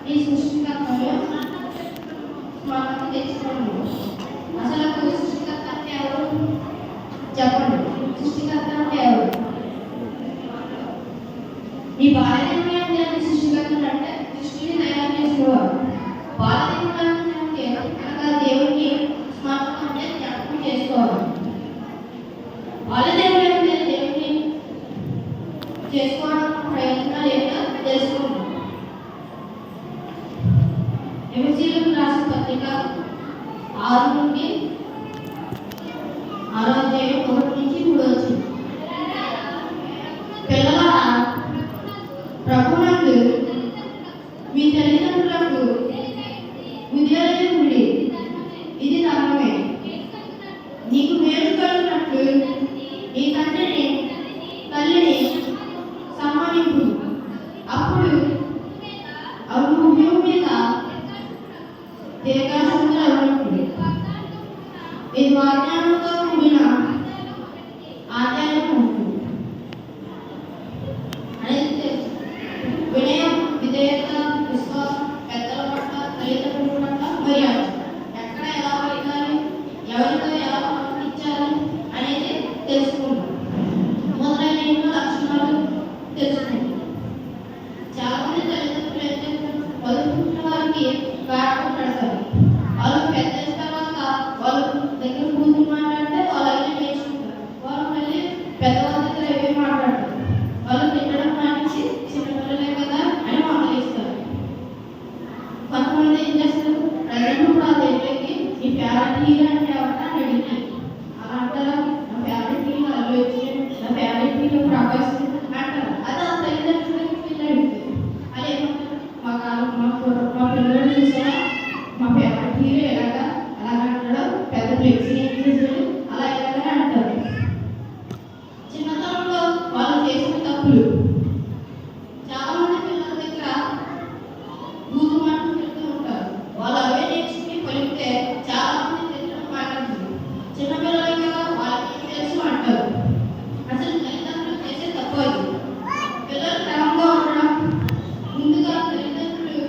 ఈ సృష్టికర్తలు స్మరణకు తెచ్చుకోండి. అసలు సృష్టికర్త అంటే ఎవరు చెప్పండి. సృష్టికర్త అంటే ఎవరు? ఈ బాలదేవుడు అంటే సృష్టికర్తలు అంటే సృష్టిని తయారు చేసేవారు. బాలదేవుడు అంటే అనగా దేవుడిని స్మరణ అంటే జ్ఞాపకం చేసుకోవాలి. బాలదేవుడు అంటే దేవుడిని చేసుకోవడం ప్రయత్నాలు ఏంటో తెలుసుకోండి. ఎఫెసీయులకు రాసిన పత్రిక 6 నుండి 6వ అధ్యాయం 1 నుంచి 3 వచ్చింది. పిల్లలారా, ప్రభువునందు మీ తల్లిదండ్రులకు విధేయులై ఇది ధర్మమే. నీకు మేలు కలిగినట్లు నీ తండ్రిని తల్లిని సన్మానింపు. అప్పుడు భూమి మీద దీర్ఘాయువుగా ఉంటుంది. ఇది వాగ్దానంతో కూడిన ఆచార్యం ఉంటుంది. అనేది వినయం, విధేయత, విశ్వాసం, పెద్దల పట్ల, తల్లిదండ్రుల పట్ల మర్యాద, ఎక్కడ ఎలా పలికాలి, ఎవరితో ఎలా ప్రవర్తించాలి అనేది తెలుసుకుంటాం. మొదలైన ఎన్నో లక్షణాలు తెలుసుకుంటాం. చాలా మంది తల్లిదండ్రులు అయితే చదువుకున్న వారికి గాఢం పెడతారు. వాళ్ళు పెద్ద తర్వాత వాళ్ళ దగ్గర కూతురు మాట్లాడితే వాళ్ళు అయితే నేర్చుకుంటారు. వాళ్ళు మళ్ళీ పెద్దవాళ్ళ దగ్గర ఏమీ మాట్లాడతారు. వాళ్ళు తిట్టడం మానేసి చిన్నపిల్లలే కదా అని మాట్లాడిస్తారు. కొంతమంది ఏం చేస్తారు, ప్రజెంట్ కూడా ఆ దగ్గరికి ఈ ఫేవరెట్ హీరో అంటే ఎవరైనా అడిగి అలా అంటారా, నా ఫేవరెట్ హీరో అల్లు అర్జున్, నా ఫేవరెట్ హీరో ప్రభాస్ అంటారు. అది ఆ తల్లిదండ్రులకి పిల్లలు అది ఏమంటారు, మా పిల్లలు చూసారా, మా ఫేవరెట్ హీరో ఎలాగా అంటాడో, పెద్ద ఫ్లెక్సీ ఏం చేశాడు అలా ఎలాగా అంటారు. చిన్నతనంలో వాళ్ళు చేసిన తప్పులు చాలా మంది పిల్లల దగ్గర బూతు మాటలు చెప్తూ ఉంటారు. వాళ్ళు అవే నేర్చుకుని పలికితే చాలా మంది దగ్గర మాట్లాడుతుంది. చిన్నపిల్లలకి కదా వాళ్ళకి తెలుసు అంటారు. అసలు తల్లిదండ్రులు చేసే తప్పు అది. పిల్లలు క్రమంగా ఉండడం, ముందుగా తల్లిదండ్రులు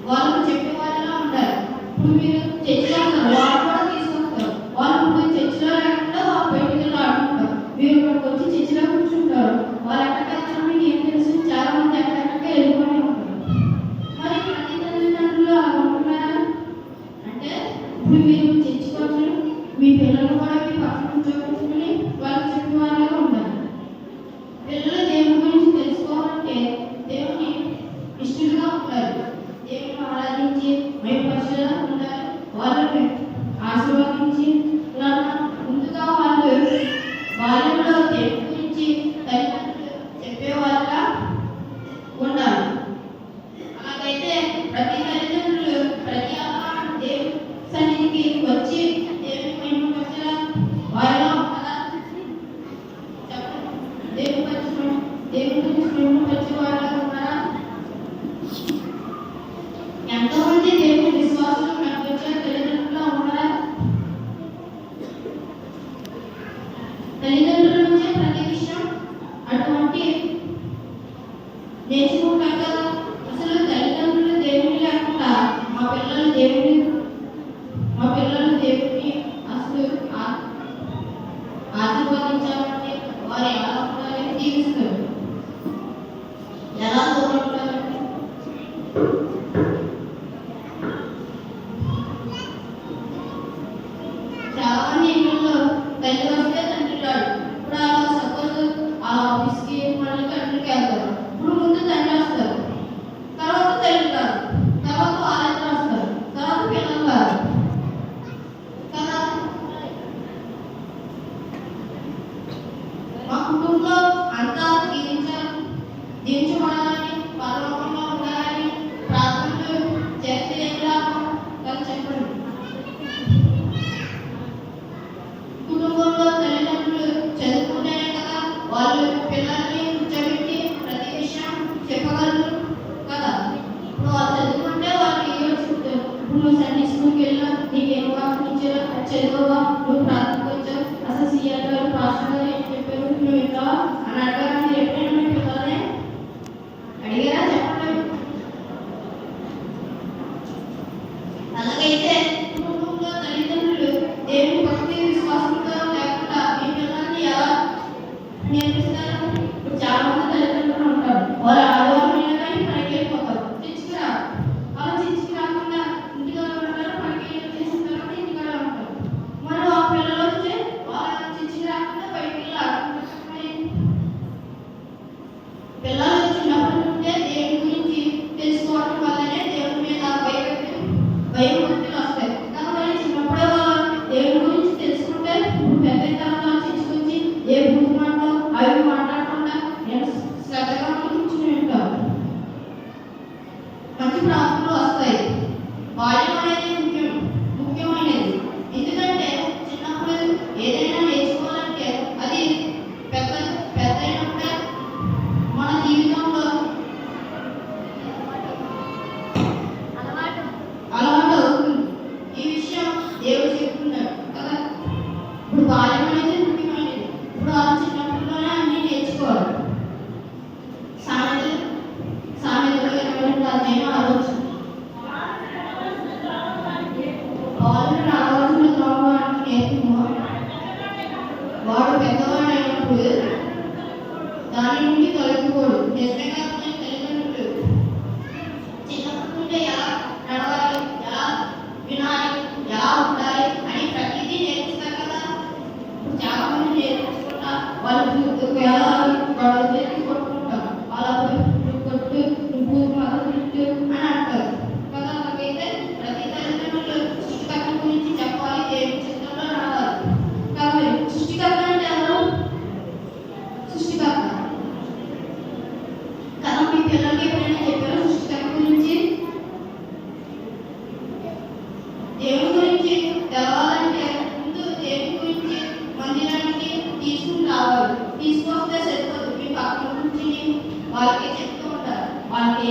వాళ్ళకు చెప్పే వాళ్ళలా ఉండాలి. ఇప్పుడు మీరు చర్చిలో ఉన్నారు, వాళ్ళు కూడా తీసుకొస్తారు. వాళ్ళు ఇప్పుడు చర్చిలో లేకుండా వాళ్ళు బయటికి ఆడుకుంటారు. మీరు ఇక్కడికి వచ్చి చర్చిలో కూర్చుంటారు. వాళ్ళు ఎక్కడికి మీకు ఏం తెలుసు? చాలా మంది ఎక్కడెక్కడికి వెళ్ళిపోయి ఉంటారు. మరి ప్రతి తల్లిదండ్రులు అలా ఉంటున్నారా అంటే, ఇప్పుడు మీరు చర్చికొచ్చి మీ పిల్లలు కూడా మీ పక్కన కూర్చోబెట్టుకుని వాళ్ళు చెప్పే వాళ్ళగా ఉండాలి. పిల్లలు దేవుని గురించి తెలుసుకోవాలంటే దేవుని ఇష్టలుగా ఉండాలి. దేవుని ఆరాధించి మహిమపరచేలా ఉండాలి. వాళ్ళని ఆశీర్వదించి ముందుగా వాళ్ళు బాల్యంలో దేవుని గురించి తల్లిదండ్రులు చెప్పేవాళ్ళగా ఉండాలి. అలాగైతే ప్రతి తల్లిదండ్రులు ప్రతి ఆహారం దేవుని సన్నిధికి వచ్చి దేవుని మహిమపరచేలా వారిలో ఉండాలా? చెప్పండి. దేవుని గురించి మహిమపరిచే వాళ్ళగా ఉన్నారా? ఎంతోమంది దేవుని విశ్వాసులు కనిపించే తల్లిదండ్రులు ఉన్నారా? తల్లిదండ్రుల నుంచే ప్రతి నువ్వు సండే స్కూల్కి వెళ్ళినా నీకు ఏం వాక్యం ఇచ్చారో అది చదివావా, నువ్వు ప్రార్థనకు వచ్చావు, అసలు సీఆర్ గారు పాస్టర్ గారు ఏం చెప్పారు నువ్వు వింటావా అని అడగారా? మీరు ఎప్పుడైనా మీ పిల్లల్ని అడిగారా? చెప్పండి. అలాగైతే కుటుంబంలో తల్లిదండ్రులు దేవుని భక్తి విశ్వాసంతో లేకుండా మీ పిల్లల్ని ఎలా నేర్పిస్తారు? ఇప్పుడు చాలా మంది తల్లిదండ్రులు ఉంటారు, వాళ్ళు ఆడవాళ్ళు అయినా కానీ పనికి వెళ్ళిపోతారు, చర్చికి రారు. అలా చర్చికి రాకుండా ఇంటికాడ ఉంటారు, పనికి వచ్చేసిన తర్వాత ఇంటికాడ ఉంటారు. మరి ఆ పిల్లలు వస్తే వాళ్ళ చర్చికి రాకుండా బయటికి వెళ్ళి ఆడుకుంటారు. పిల్లలు చిన్నప్పటి నుండే దేవుని గురించి తెలుసుకోవడం వల్లనే దేవుని మీద భయభక్తులు వస్తాయి. కాబట్టి చిన్నప్పుడే దేవుని గురించి తెలుసుకుంటే పెద్ద తరంలో చర్చకొచ్చి ఏ బూతు మాటలు అవి మాట్లాడకుండా నేను శ్రద్ధగా కూర్చుని ఉంటాను. మంచి ప్రార్థనలు వస్తాయి. బాల్యం అనేది ముఖ్యమైనది. ఎందుకంటే చిన్నప్పుడు ఏదైనా నేర్చుకోవాలంటే అది పెద్ద అయినప్పుడే మన జీవితంలో అలవాటు అవుతుంది. ఈ విషయం దేవుడు చెప్తున్నాడు కదా. ఇప్పుడు బాల్యం అనేది ముఖ్యమైనది. ఇప్పుడు వాళ్ళు చిన్నప్పుడులోనే అన్నీ నేర్చుకోవాలి. సామెతలు 22 అధ్యాయం 6 వచనం. వాళ్ళు రావాల్సిన త్రోవను నేర్పుము, వాడు పెద్దవాడైనప్పుడు దాని నుండి తొలగిపోడు. నిజమే కాదు, తల్లిదండ్రులు చిన్నప్పటి నుండి ఎలా నడవాలి, ఎలా వినాలి, ఎలా ఉండాలి అని ప్రతిదీ నేర్పిస్తారు కదా. ఇప్పుడు చాలా మంది నేర్పించకుండా వాళ్ళు ఎలా గొడవ చేసి కొట్టుకుంటారు. వాళ్ళప్పుడు నువ్వు కొట్టు, నువ్వు మదం తిట్టు అని అంటారు కదా. అలాగైతే ప్రతి తల్లిదండ్రులు సృష్టికర్త గురించి చెప్పాలి, దేవుని చిత్రంలో రావాలి. కాబట్టి సృష్టికర్త అంటే ఎవరు? సృష్టికర్త కదా. మీ పిల్లలకి ఎప్పుడైనా చెప్పారు సృష్టికర్త గురించి? దేవుని గురించి తెలవాలంటే ముందు దేవుని గురించి మందిరానికి తీసుకుని రావాలి. తీసుకొస్తే సరిపోదు. మీ పక్కన గురించి వాళ్ళకి చెప్తూ ఉంటారు. వాళ్ళకి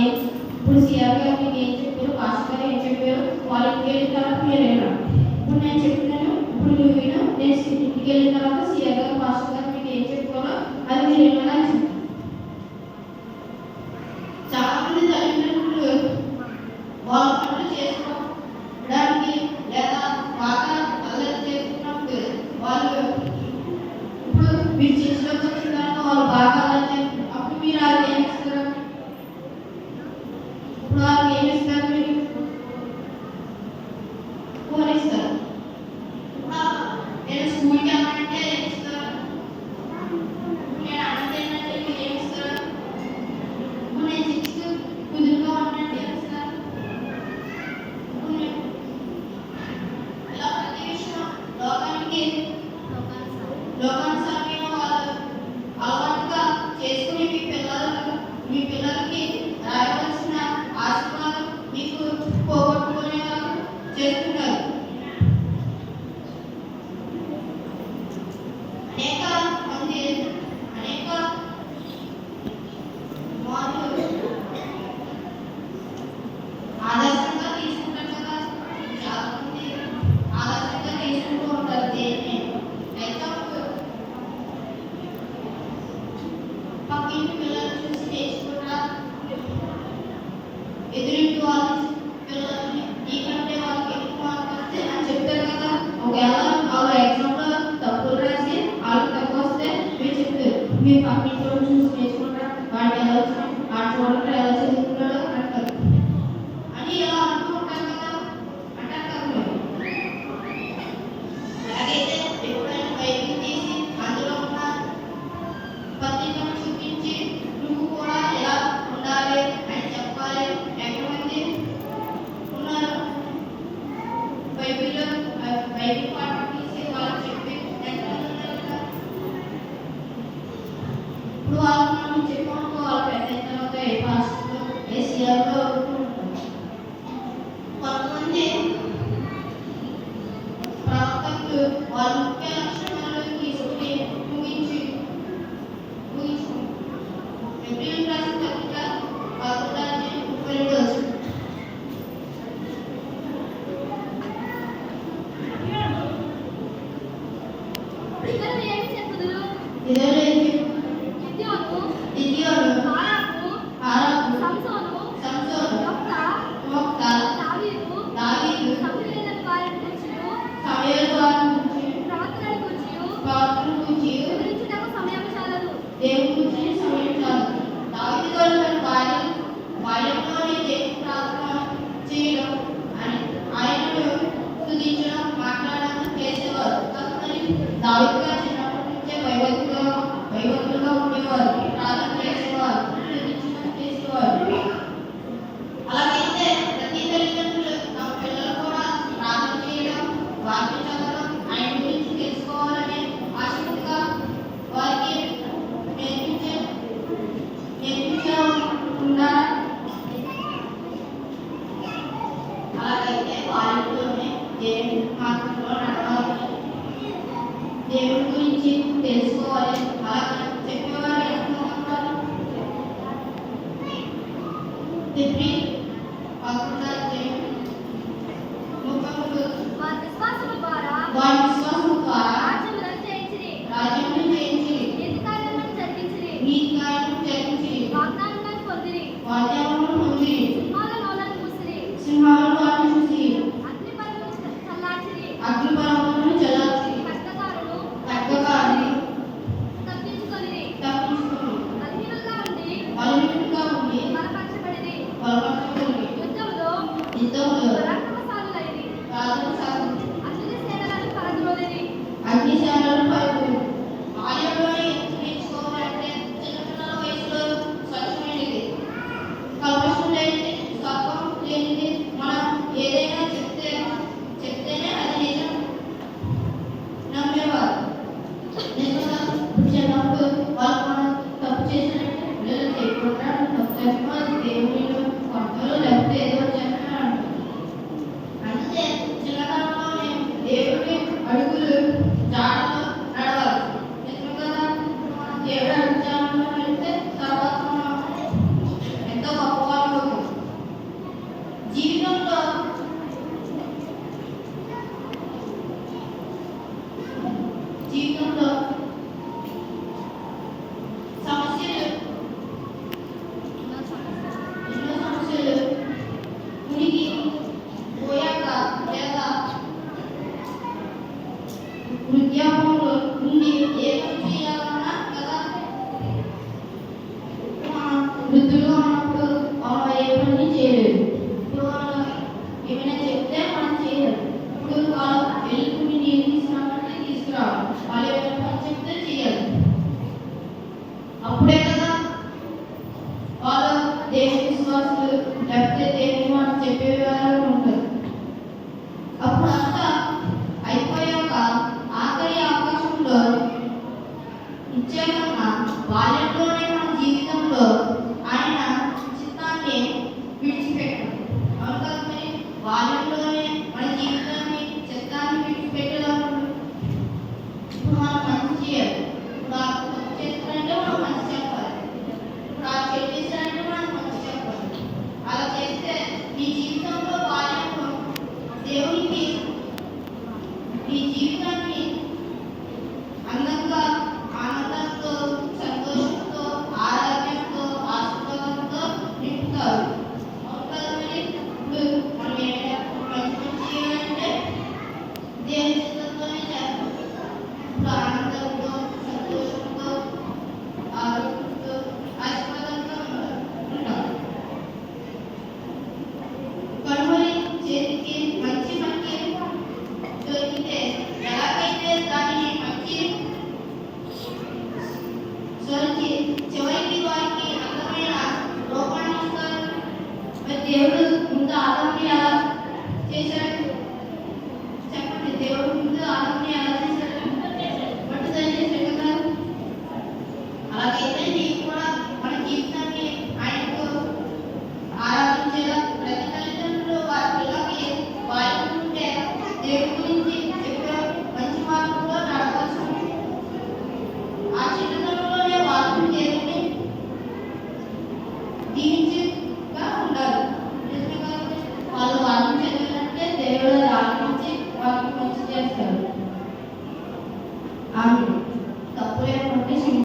ఇప్పుడు సీఆర్ గారు మీకు ఏం చెప్పారు, పాస్టర్ గారు ఏం చెప్పారు, వాళ్ళకి వెళ్ళిన తర్వాత మీరు వినాలి. ఇప్పుడు నేను చెప్తున్నాను, ఇప్పుడు నువ్వు విను. నేను ఇంటికి వెళ్ళిన తర్వాత సీఆర్ గారు పాస్టర్ గారు మీకు ఏం చెప్పారో అది మీరు వినాలని చెప్తాను. చాలా మంది తల్లిదండ్రులు వాళ్ళ పనులు చేసుకోవడానికి లేదా బాగా అల్లరి చేస్తున్నప్పుడు వాళ్ళు ఇప్పుడు మీరు చర్చిలోకి వచ్చిన తర్వాత వాళ్ళు బాగా అల్లరి చేస్తారు. అప్పుడు మీరు వాళ్ళకి ఏమి ఇస్తారు? ఇప్పుడు వాళ్ళకి ఏమి ఇస్తారు? మీరు ఫోన్ ఇస్తారు. నేను స్కూల్కి వెళ్ళాలంటే ఏమి ఇస్తారు? నేను అన్నదేంటంటే మీరు ఏమి ఇస్తారు? ఇప్పుడు నేను చర్చికి కుదురుగా ఉన్నట్టు ఏమి ఇస్తారు? ఇలా ప్రతి విషయం లోకానుసారమైన వాళ్ళు అలవాటుగా చేసుకుని మీ పిల్లలకి రాయవలసిన ఆశీర్వాదం మీకు పోగొట్టుకునేలా చేస్తున్నారు. అనేక మార్పులు ఆదర్శంగా తీసుకుంటారు కదా. చాలా మంది ఆదర్శంగా తీసుకుంటూ ఉంటారు దేన్ని. అయితే పక్కింటి పిల్లలు చూసి నేర్చుకుంటా, ఎదురింటి వాళ్ళ పిల్లల్ని నీకంటే వాళ్ళకి ఎక్కువ వస్తే అని చెప్తారు కదా. ఒకవేళ వాళ్ళు ఎగ్జామ్లో తప్పులు రాసి వాళ్ళకి తక్కువ వస్తే మీరు చెప్తారు, మీరు పక్కింటి వాళ్ళు చూసి నేర్చుకుంటా, వాడికి ఎలా వచ్చినాయి, వాడు చూడండి ఎలా చదువుతున్నాడు అంటారు అని ఎలా అంటూ ఉంటారు కదా. అంటారు కదా మీరు. అలాగైతే ఎప్పుడైనా బైబిల్ తీసి అందులో ఉన్న పత్రికను చూపించి నువ్వు కూడా ఎలా ఉండాలి అని చెప్పాలి. ఎంతమంది ఉన్నారు? బైబిల్ పాఠం తీసి వాళ్ళకి చెప్పి ఎంతమంది ఉన్నారు? ఇప్పుడు వాళ్ళు మనం చెప్పాము, వాళ్ళు పెద్ద అయిన తర్వాత ఏ పాస్టర్లో ఏ సీఆర్లో కొంతమంది ప్రవక్తలు వాళ్ళ ముఖ్య లక్షణాలను తీసుకుని ఎబ్రియన్ రాసిన పత్రిక 11 అధ్యాయం 32 వచనం. దావీదు గారు చిన్నప్పటి నుంచే భయభక్తులుగా ఉండేవారు, ప్రార్థన చేసేవారు, చేసేవారు. అలాగైతే ప్రతి తల్లిదండ్రులు తమ పిల్లలు కూడా ప్రార్థన చేయడం, వాక్యం చదవడం, ఆయన గురించి తెలుసుకోవాలనే ఆసక్తిగా వారికి నేర్పించకుండా అలాగైతే వారిలోనే దేవుని మార్గంలో నడవాలి, దేవుడి గురించి తెలుసుకోవాలి. అలా చెప్పేవారు ఎంతమంది వారి విశ్వాసము ద్వారా రాజ్యమును జయించి నీతి కార్యములను జరిగించి వాగ్దానములను పొందిరి. సింహాల నోళ్ళను మూసిరి, అగ్నిపర్వతములను చల్లార్చిరి, ఖడ్గకారుని తప్పించుకొని బలహీనులుగా ఉండి బలపరచబడిరి. యుద్ధంలో అగ్నిశాలను పరుగులు. బాల్యంలోనే నేర్చుకోవాలంటే చిన్నపిల్లల వయసులో స్వచ్ఛమైనది, కల్మషం లేనిది, స్వల్పం లేనిది. మనం ఏదైనా చెప్తేనే అది నిజం నమ్మేవారు. నిజంగా చిన్నప్పుడు వాళ్ళు మనం తప్పు చేసినట్టు పిల్లలు చేయకుండా తప్పు చేస్తున్నారు, దేవుళ్ళు కొత్తలు లేకపోతే ఏదో చేస్తున్నారు. అంటే చిన్నతనంలోనే దేవుడి అడుగులు జాడలో నడవాలి. నిజం కదా, దేవుడు అడుగుజాడలో వెళ్తే తర్వాత మనం ఎంతో గొప్పవాళ్ళు అవుతాం. జీవితంలో సమస్యలు, ఎన్నో సమస్యలు మునిగి పోయాక లేదా వృద్ధాపంలో నుండి ఏ పని చేయాలన్నా కదా, వృద్ధులుగా ఉన్నప్పుడు ఏ పని చేయలేదు. ఇప్పుడు వాళ్ళు ఏమైనా చెప్తే మనం చేయలేదు. ఇప్పుడు వాళ్ళు వెళ్ళుకుని నీళ్ళు తీసుకురావాలంటే తీసుకురావాలి, వాళ్ళు ఏమైనా పని చెప్తే చేయాలి. అప్పుడే కదా వాళ్ళు దేవుని విశ్వాసులు, లేకపోతే దేవుని మాట చెప్పేవారు ఉంటారు. అప్పుడు అంతా అయిపోయాక ఆఖరి అవకాశంలో నిశ్చయంగా బాల్యంలోనే మన జీవితంలో ఆయన చిత్తాన్ని విడిచిపెట్టాడు. అవును కదా, మరి బాల్యంలోనే మన జీవితాన్ని చిత్తాన్ని విడిచిపెట్టేటప్పుడు ఇప్పుడు మనం మంచి చేయాలి. ఇప్పుడు ఆ తప్పు చేస్తారంటే మనం మంచి చెప్పాలి, ఇప్పుడు ఆ చెడు చేస్తారంటే మనం మంచి చెప్పాలి. అలా చేస్తే మీ జీవితంలో బాల్యంలో దేవునికి మీ జీవితాన్ని అందంగా, ఆనందంతో, సంతోషంతో, ఆరోగ్యంతో, ఆశీర్వాదంతో నింపుతారు. అవును కదా, మరి ఇప్పుడు మనం ఏమైనా మంచి చేయాలంటే దేవుని చిత్తంతోనే చేస్తాం. ఇప్పుడు ఆనందంతో, సంతోషంతో, ఆరోగ్యంతో, ఆశీర్వాదంతో ఉంటాం. కనుమరి చేతికి మంచి మనకి దొరికితే ఎలాగైతే దానిని మంచి సొరికి చివరికి వారికి అందమైన రూపాన్ని ఇస్తారు. మరి దేవుడు ముందు ఆదాముని ఎలా చేశాడు?